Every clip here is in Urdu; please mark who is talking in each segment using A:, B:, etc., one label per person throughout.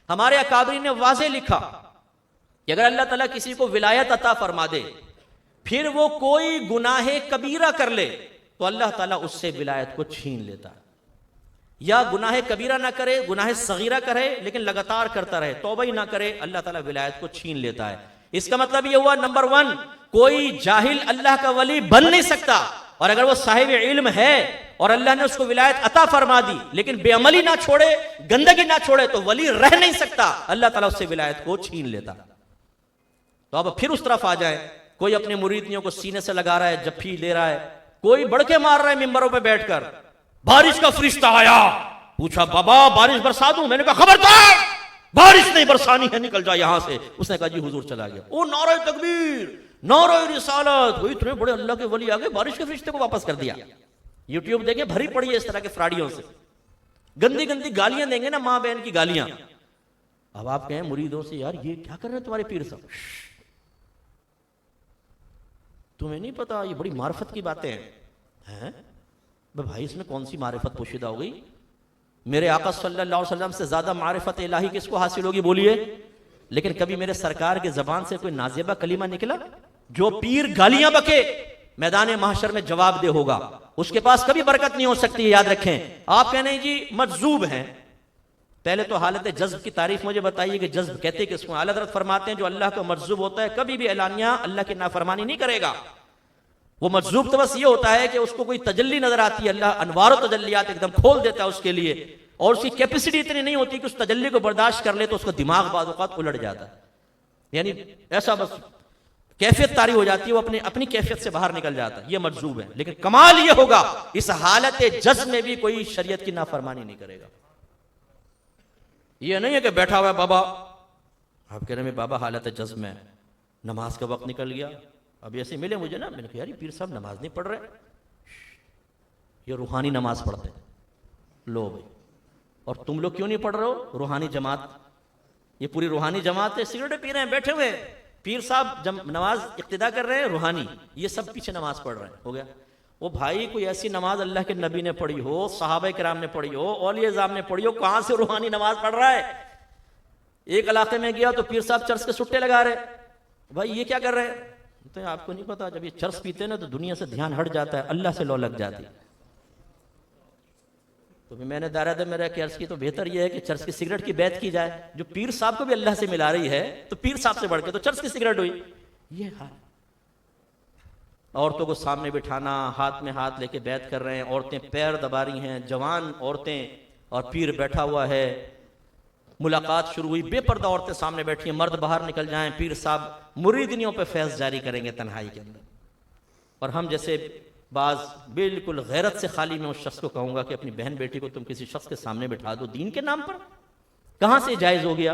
A: ہمارے اکابرین نے واضح لکھا کہ اگر اللہ تعالیٰ کسی کو ولایت عطا فرما دے پھر وہ کوئی گناہ کبیرہ کر لے تو اللہ تعالیٰ اس سے ولایت کو چھین لیتا ہے، یا گناہ کبیرہ نہ کرے، گناہ صغیرہ کرے لیکن لگاتار کرتا رہے، توبہ ہی نہ کرے، اللہ تعالیٰ ولایت کو چھین لیتا ہے۔ اس کا مطلب یہ ہوا نمبر 1 کوئی جاہل اللہ کا ولی بن نہیں سکتا، اور اگر وہ صاحب علم ہے اور اللہ نے اس کو ولایت عطا فرما دی لیکن بے عملی نہ چھوڑے، گندگی نہ چھوڑے تو ولی رہ نہیں سکتا، اللہ تعالیٰ اس سے ولایت کو چھین لیتا۔ تو اب پھر اس طرف آ جائیں، کوئی اپنے مریدیوں کو سینے سے لگا رہا ہے، جفی لے رہا ہے، کوئی بڑکے مار رہا ہے ممبروں پہ بیٹھ کر، بارش کا فرشتہ آیا، پوچھا بابا بارش برسا دوں؟ میں نے کہا خبردار، بارش نہیں برسانی ہے، نکل جا یہاں سے۔ اس نے کہا جی حضور چلا گیا۔ او نعرہ تکبیر، نعرہ رسالت، وہ اتنے بڑے اللہ کے ولی آگے بارش کے فرشتے کو واپس کر دیا۔ یوٹیوب دیکھیں بھری پڑی ہے اس طرح کے فراڈیوں سے، گندی گندی گالیاں دیں گے نا، ماں بہن کی گالیاں۔ اب آپ کہیں مریدوں سے یار یہ کیا کر رہے ہیں تمہارے پیر صاحب، تمہیں نہیں پتا یہ بڑی معرفت کی باتیں ہیں۔ بھائی اس میں کون سی معرفت پوشیدہ ہو گئی؟ میرے آقا صلی اللہ علیہ وسلم سے زیادہ معرفت الہی کس کو حاصل ہوگی بولیے؟ لیکن کبھی میرے سرکار کے زبان سے کوئی نازیبہ کلمہ نکلا؟ جو پیر گالیاں بکے میدان محشر میں جواب دہ ہوگا، اس کے پاس کبھی برکت نہیں ہو سکتی، یاد رکھیں۔ آپ کہنے جی مجذوب ہیں، پہلے تو حالت جذب کی تعریف مجھے بتائیے کہ جذب کہتے کس کو؟ اعلیٰ حضرت فرماتے ہیں جو اللہ کا مجذوب ہوتا ہے کبھی بھی اعلانیہ اللہ کی نافرمانی نہیں کرے گا۔ وہ مجذوب تو بس یہ ہوتا ہے کہ اس کو کوئی تجلی نظر آتی ہے، اللہ انوار و تجلیات ایک دم کھول دیتا ہے اس کے لیے، اور اس کی کیپیسٹی اتنی نہیں ہوتی کہ اس تجلی کو برداشت کر لے، تو اس کا دماغ بعض اوقات الٹ جاتا ہے، یعنی ایسا بس کیفیت طاری ہو جاتی ہے، وہ اپنی کیفیت سے باہر نکل جاتا ہے، یہ مجذوب ہے۔ لیکن کمال یہ ہوگا اس حالت جذب میں بھی کوئی شریعت کی نافرمانی نہیں کرے گا۔ یہ نہیں ہے کہ بیٹھا ہوا ہے بابا، آپ کہہ رہے ہیں بابا حالت جذب میں، نماز کا وقت نکل گیا، اب ایسے ملے مجھے نا، میں نے کہا یار یہ پیر صاحب نماز نہیں پڑھ رہے، یہ روحانی نماز پڑھتے ہیں۔ لو بھائی، اور تم لوگ کیوں نہیں پڑھ رہے ہو؟ روحانی جماعت، یہ پوری روحانی جماعت ہے، سگریٹ پی رہے ہیں بیٹھے ہوئے، پیر صاحب جب نماز اقتدا کر رہے ہیں روحانی، یہ سب پیچھے نماز پڑھ رہے ہیں۔ ہو گیا؟ وہ بھائی کوئی ایسی نماز اللہ کے نبی نے پڑھی ہو، صحابہ کرام نے پڑھی ہو، اولیاء اعظام نے پڑھی ہو، کہاں سے روحانی نماز پڑھ رہا ہے؟ ایک علاقے میں گیا تو پیر صاحب چرس کے سٹے لگا رہے، بھائی یہ کیا کر رہے ہیں؟ تو آپ کو نہیں پتا جب یہ چرس پیتے ہیں نا تو دنیا سے دھیان ہٹ جاتا ہے، اللہ سے لو لگ جاتی ہے۔ تو میں نے دائرہ میں رہ کے عرض کی تو بہتر یہ ہے کہ چرس کی سگریٹ کی بیعت کی جائے، جو پیر صاحب کو بھی اللہ سے ملا رہی ہے تو پیر صاحب سے بڑھ کے تو چرس کی سگریٹ ہوئی۔ یہ حال، عورتوں کو سامنے بٹھانا، ہاتھ میں ہاتھ لے کے بیعت کر رہے ہیں، عورتیں پیر دبا رہی ہیں، جوان عورتیں، اور پیر بیٹھا ہوا ہے۔ ملاقات شروع ہوئی، بے پردہ عورتیں سامنے بیٹھی ہیں، مرد باہر نکل جائیں، پیر صاحب مریدنیوں پہ فیض جاری کریں گے تنہائی کے اندر۔ اور ہم جیسے بعض بالکل غیرت سے خالی میں اس شخص کو کہوں گا کہ اپنی بہن بیٹی کو تم کسی شخص کے سامنے بٹھا دو دین کے نام پر، کہاں سے جائز ہو گیا؟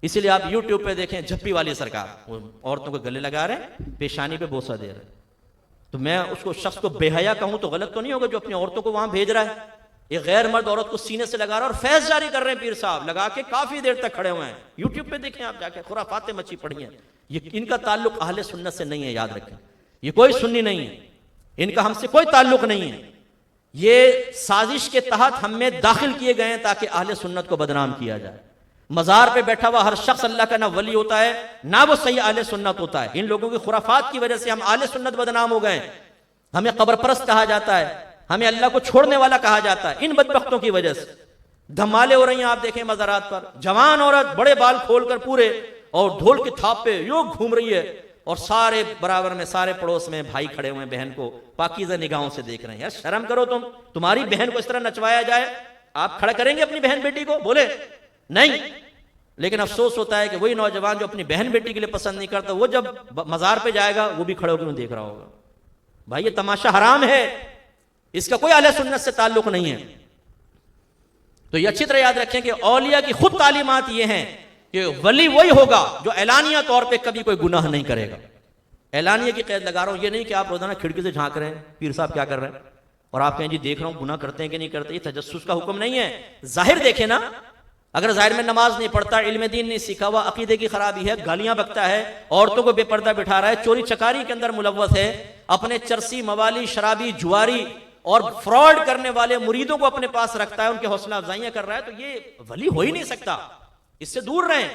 A: اسی لیے آپ یوٹیوب پہ دیکھیں جھپی والی سرکار، وہ عورتوں کو گلے لگا رہے ہیں، پیشانی پہ بوسہ دے رہے ہیں۔ تو میں اس کو شخص کو بے حیا کہوں تو غلط تو نہیں ہوگا جو اپنی عورتوں کو وہاں بھیج رہا ہے؟ ایک غیر مرد عورت کو سینے سے لگا رہا ہے اور فیض جاری کر رہے ہیں، پیر صاحب لگا کے کافی دیر تک کھڑے ہوئے ہیں۔ یوٹیوب پہ دیکھیں آپ جا کے، خرافاتیں مچی پڑی ہیں۔ یہ ان کا تعلق اہل سنت سے نہیں ہے، یاد رکھیں، یہ کوئی سنی نہیں ہے، ان کا ہم سے کوئی تعلق نہیں ہے۔ یہ سازش کے تحت ہم میں داخل کیے گئے ہیں تاکہ اہل سنت کو بدنام کیا جائے۔ مزار پہ بیٹھا ہوا ہر شخص اللہ کا نہ ولی ہوتا ہے نہ وہ صحیح اہل سنت ہوتا ہے۔ ان لوگوں کی خرافات کی وجہ سے ہم اہل سنت بدنام ہو گئے، ہمیں قبر پرست کہا جاتا ہے، ہمیں اللہ کو چھوڑنے والا کہا جاتا ہے، ان بدبختوں کی وجہ سے دھمالے ہو رہی ہیں۔ آپ دیکھیں مزارات پر جوان عورت بڑے بال کھول کر پورے اور ڈھول کی تھاپ پہ یوں گھوم رہی ہے، اور سارے برابر میں، سارے پڑوس میں بھائی کھڑے ہوئے ہیں، بہن کو پاکیزہ نگاہوں سے دیکھ رہے ہیں۔ یار شرم کرو تم، تمہاری بہن کو اس طرح نچوایا جائے، آپ کھڑا کریں گے اپنی بہن بیٹی کو؟ بولے نہیں۔ لیکن افسوس ہوتا ہے کہ وہی نوجوان جو اپنی بہن بیٹی کے لیے پسند نہیں کرتا، وہ جب مزار پہ جائے گا وہ بھی کھڑے ہو کے دیکھ رہا ہوگا۔ بھائی یہ تماشا حرام ہے، اس کا کوئی اہل سنت سے تعلق نہیں ہے۔ تو یہ اچھی طرح یاد رکھیں کہ اولیاء کی خود تعلیمات یہ ہیں کہ ولی وہی ہوگا جو اعلانیہ طور پہ کبھی کوئی گناہ نہیں کرے گا۔ اعلانیہ کی قید لگا رہا ہوں، یہ نہیں کہ آپ روزانہ کھڑکی سے جھانک رہے ہیں پیر صاحب کیا کر رہے ہیں، اور آپ کہیں جی دیکھ رہا ہوں گناہ کرتے ہیں کہ نہیں کرتے۔ یہ تجسس کا حکم نہیں ہے، ظاہر دیکھیں نا۔ اگر ظاہر میں نماز نہیں پڑھتا، علم دین نہیں سیکھا ہوا، عقیدے کی خرابی ہے، گالیاں بکتا ہے، عورتوں کو بے پردہ بٹھا رہا ہے، چوری چکاری کے اندر ملوث ہے، اپنے چرسی، موالی، شرابی، جواری اور فراڈ کرنے والے مریدوں کو اپنے پاس رکھتا ہے، ان کے حوصلہ افزائیاں کر رہا ہے، تو یہ ولی ہو ہی نہیں سکتا، اس سے دور رہیں۔